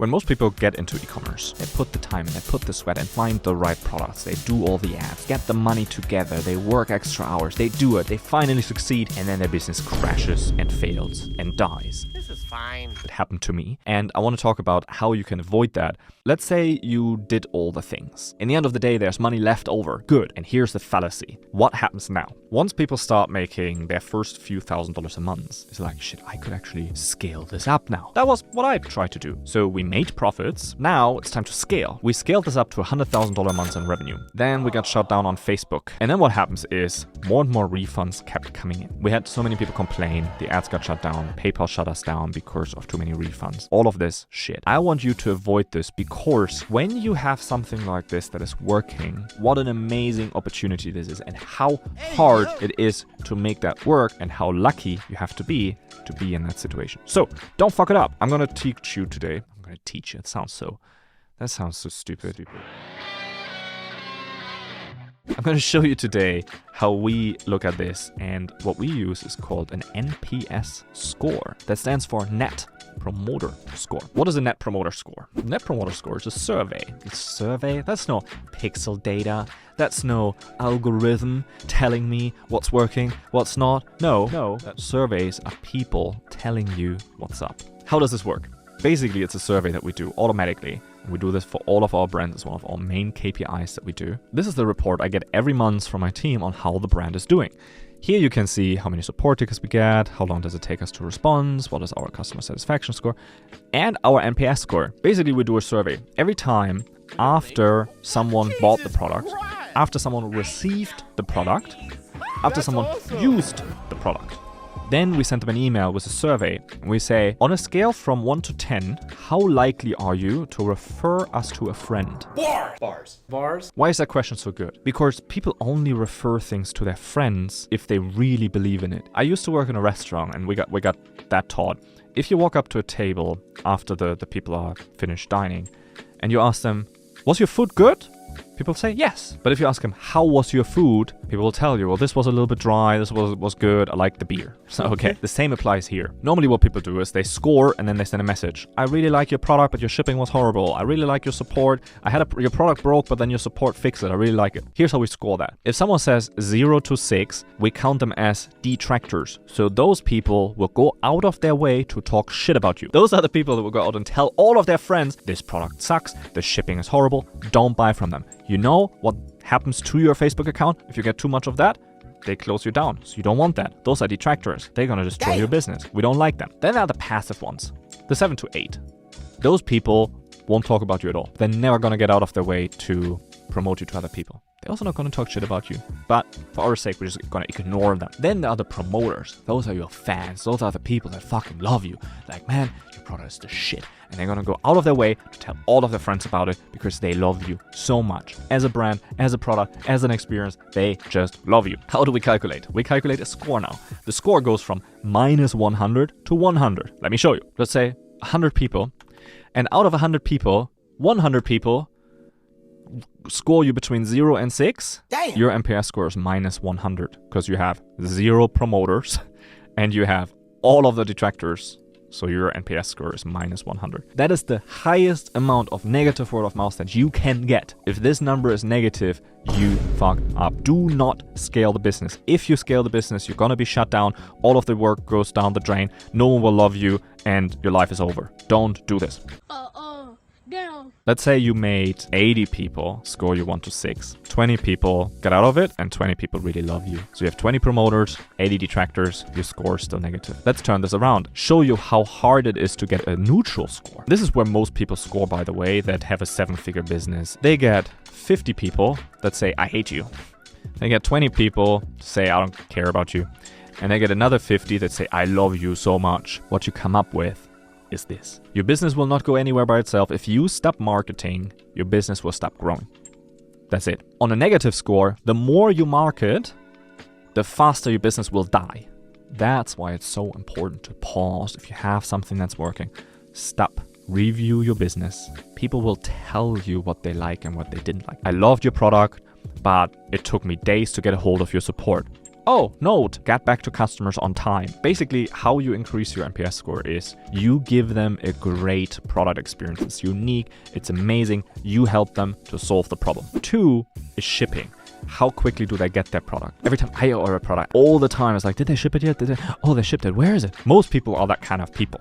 When most people get into e-commerce, they put the time in, they put the sweat and find the right products. They do all the ads, get the money together, they work extra hours, they do it, they finally succeed, and then their business crashes and fails and dies. This is fine. It happened to me, and I want to talk about how you can avoid that. Let's say you did all the things. In the end of the day, there's money left over. Good. And here's the fallacy. What happens now? Once people start making their first few $1,000s a month, it's like, shit, I could actually scale this up now. That was what I tried to do. So we made profits. Now it's time to scale. We scaled this up to $100,000 a month in revenue. Then we got shut down on Facebook. And then what happens is more and more refunds kept coming in. We had so many people complain. The ads got shut down. PayPal shut us down because of too many refunds. All of this shit. I want you to avoid this because when you have something like this that is working, what an amazing opportunity this is and how hard it is to make that work and how lucky you have to be in that situation. So don't fuck it up. I'm going to teach you today. I'm going to teach you. That sounds so stupid. I'm going to show you today how we look at this, and what we use is called an NPS score. That stands for Net Promoter Score. What is a Net Promoter Score? Net Promoter Score is a survey. A survey? That's no pixel data. That's no algorithm telling me what's working, what's not. No. Surveys are people telling you what's up. How does this work? Basically, it's a survey that we do automatically. We do this for all of our brands. It's one of our main KPIs that we do. This is the report I get every month from my team on how the brand is doing. Here you can see how many support tickets we get, how long does it take us to respond, what is our customer satisfaction score, and our NPS score. Basically, we do a survey every time after someone bought the product, after someone received the product, after someone used the product. Then we send them an email with a survey, and we say, on a scale from 1 to 10, how likely are you to refer us to a friend? Bars. Why is that question so good? Because people only refer things to their friends if they really believe in it. I used to work in a restaurant, and we got that taught. If you walk up to a table after the people are finished dining, and you ask them, was your food good? People say yes. But if you ask them, how was your food? People will tell you, well, this was a little bit dry, this was good, I like the beer. So, okay, the same applies here. Normally what people do is they score and then they send a message. I really like your product, but your shipping was horrible. I really like your support. Your product broke, but then your support fixed it. I really like it. Here's how we score that. If someone says 0 to 6, we count them as detractors. So those people will go out of their way to talk shit about you. Those are the people that will go out and tell all of their friends, this product sucks, the shipping is horrible, don't buy from them. You know what happens to your Facebook account if you get too much of that? They close you down, so you don't want that. Those are detractors. They're gonna destroy your business. We don't like them. Then there are the passive ones, the 7 to 8. Those people won't talk about you at all. They're never gonna get out of their way to promote you to other people. They're also not gonna talk shit about you. But for our sake, we're just gonna ignore them. Then there are the promoters. Those are your fans. Those are the people that fucking love you. Like, man, your product is the shit. And they're gonna go out of their way to tell all of their friends about it because they love you so much. As a brand, as a product, as an experience, they just love you. How do we calculate? We calculate a score now. The score goes from minus 100 to 100. Let me show you. Let's say 100 people. And out of 100 people, 100 people score you between 0 and 6. Damn. Your NPS score is minus 100 because you have 0 promoters and you have all of the detractors. So your NPS score is minus 100. That is the highest amount of negative word of mouth that you can get. If this number is negative, you fucked up. Do not scale the business. If you scale the business, you're gonna be shut down. All of the work goes down the drain. No one will love you and your life is over. Don't do this. Down. Let's say you made 80 people score you 1 to 6. 20 people get out of it and 20 people really love you. So you have 20 promoters, 80 detractors, your score is still negative. Let's turn this around. Show you how hard it is to get a neutral score. This is where most people score, by the way, that have a 7-figure business. They get 50 people that say, I hate you. They get 20 people say, I don't care about you. And they get another 50 that say, I love you so much. What you come up with is this. Your business will not go anywhere by itself. If you stop marketing, your business will stop growing. That's it. On a negative score, the more you market, the faster your business will die. That's why it's so important to pause. If you have something that's working, stop. Review your business. People will tell you what they like and what they didn't like. I loved your product, but it took me days to get a hold of your support. Oh, note, get back to customers on time. Basically, how you increase your NPS score is you give them a great product experience. It's unique, it's amazing, you help them to solve the problem. 2 is shipping. How quickly do they get their product? Every time I order a product, all the time, it's like, did they ship it yet? Oh, they shipped it. Where is it? Most people are that kind of people.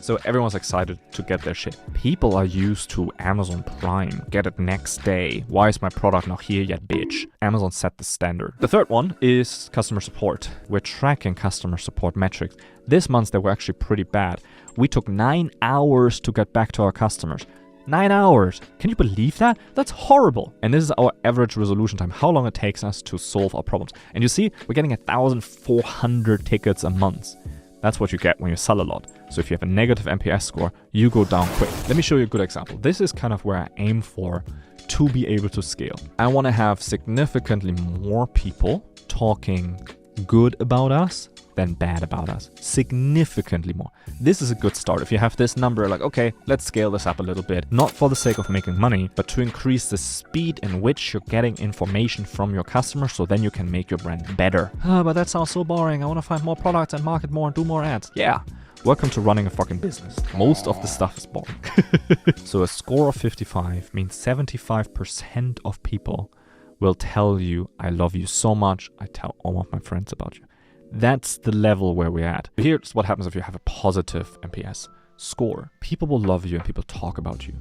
So everyone's excited to get their shit. People are used to Amazon Prime. Get it next day. Why is my product not here yet, bitch? Amazon set the standard. The third one is customer support. We're tracking customer support metrics. This month, they were actually pretty bad. We took 9 hours to get back to our customers. 9 hours. Can you believe that? That's horrible. And this is our average resolution time, how long it takes us to solve our problems. And you see, we're getting 1,400 tickets a month. That's what you get when you sell a lot. So if you have a negative NPS score, you go down quick. Let me show you a good example. This is kind of where I aim for to be able to scale. I want to have significantly more people talking good about us than bad about us. Significantly more. This is a good start. If you have this number, like, okay, let's scale this up a little bit, not for the sake of making money, but to increase the speed in which you're getting information from your customers, so then you can make your brand better. But that sounds so boring. I want to find more products and market more and do more ads. Yeah. Welcome to running a fucking business. Most of the stuff is boring. So a score of 55 means 75% of people will tell you, I love you so much, I tell all of my friends about you. That's the level where we're at. Here's what happens if you have a positive NPS score. People will love you and people talk about you.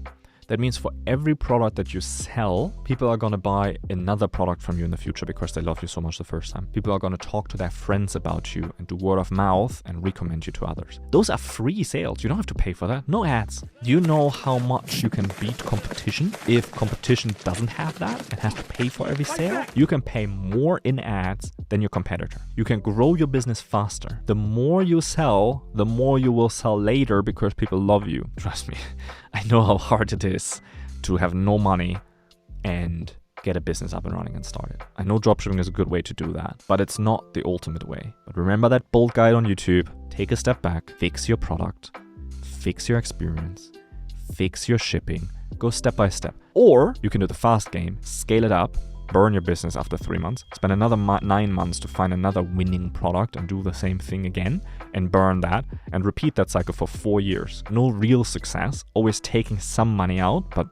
That means for every product that you sell, people are going to buy another product from you in the future because they love you so much the first time. People are going to talk to their friends about you and do word of mouth and recommend you to others. Those are free sales. You don't have to pay for that. No ads. Do you know how much you can beat competition if competition doesn't have that and has to pay for every sale? You can pay more in ads than your competitor. You can grow your business faster. The more you sell, the more you will sell later because people love you. Trust me. I know how hard it is to have no money and get a business up and running and start it. I know dropshipping is a good way to do that, but it's not the ultimate way. But remember that bold guide on YouTube. Take a step back, fix your product, fix your experience, fix your shipping, go step by step. Or you can do the fast game, scale it up, burn your business after 3 months, spend another 9 months to find another winning product and do the same thing again and burn that and repeat that cycle for 4 years. No real success, always taking some money out, but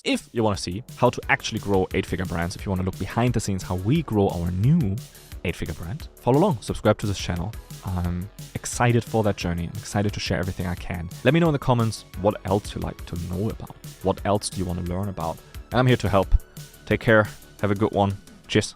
if you want to see how to actually grow 8-figure brands, if you want to look behind the scenes how we grow our new 8-figure brand, follow along, subscribe to this channel. I'm excited for that journey. I'm excited to share everything I can. Let me know in the comments what else you like to know about. What else do you want to learn about? And I'm here to help. Take care. Have a good one. Cheers.